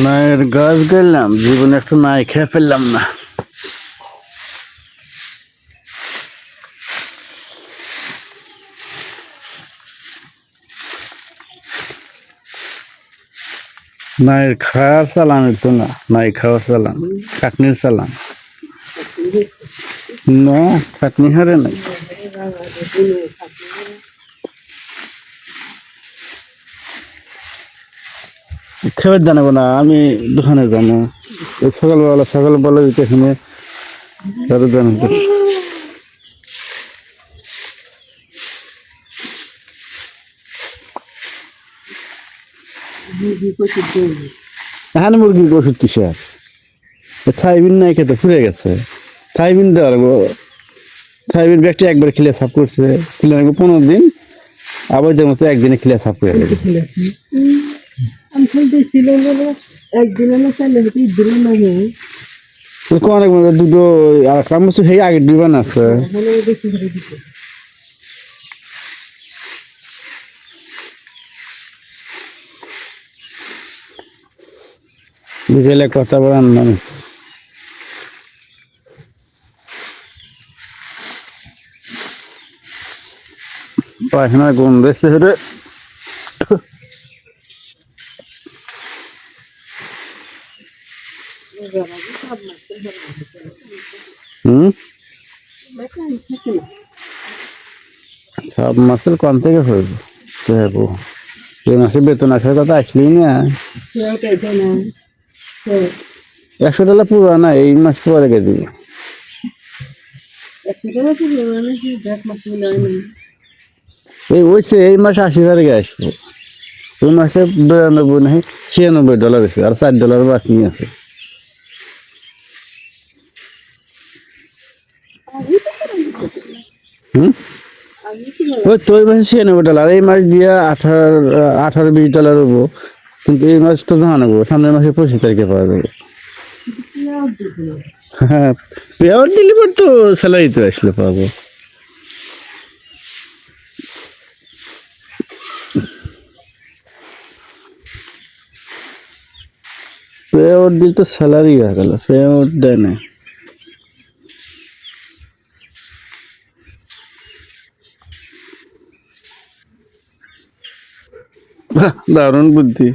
নায়ের গাছ গেলাম, জীবনে একটু নাই খেয়ে ফেললাম না। নায়ের খাওয়ার চালান তো না, নাই খাওয়ার চালান, চাটনির চালান না, চাটনি হারে নাই। খেয়ে জানাবো না, আমি দোকানে যাবো সকালবেলা দিতে এখানে জানাতে এখানে মুরগির ওষুধ কিসের? থাইবিন নাই খেতে ফুরে গেছে। থাইবিন দেওয়ার থাইবিন ব্যাগটি একবার খেলে সাফ করছে, খেলে 15 দিন, আবার যেমন একদিনে খেলে সাফ করে গেছে। অনেক দুটো আর কাম সেই আগের দুই বান আছে। বিকেলে কথা বলেন মানে পায়খানা গন্ধ এসে হেঁটে সব মাসের কম থেকে হইব। এই মাসে বেতন আসার কথা আসলেই না, $100 পুরো না, এই মাস পরে কে দিবি। এই ওইসে এই মাসে 80 তারিখে আসবো, ওই মাসে 92 নাকি $96 আছে, আর $4 বাকি আছে। ওই তো ওই মাসে $96, এই মাস দিয়ে 18-20 ডলার হবো, কিন্তু এই মাস তো জানা নেবো, সামনের মাসে 25 তারিখে পাওয়া যাবে। হ্যাঁ, পেয়ার দিলে পর তো স্যালারি তো আসলে পাবো। পেয়ার দিলে তো স্যালারি হয়ে গেল, পেয়ার দেয় না। দারুণ বুদ্ধি।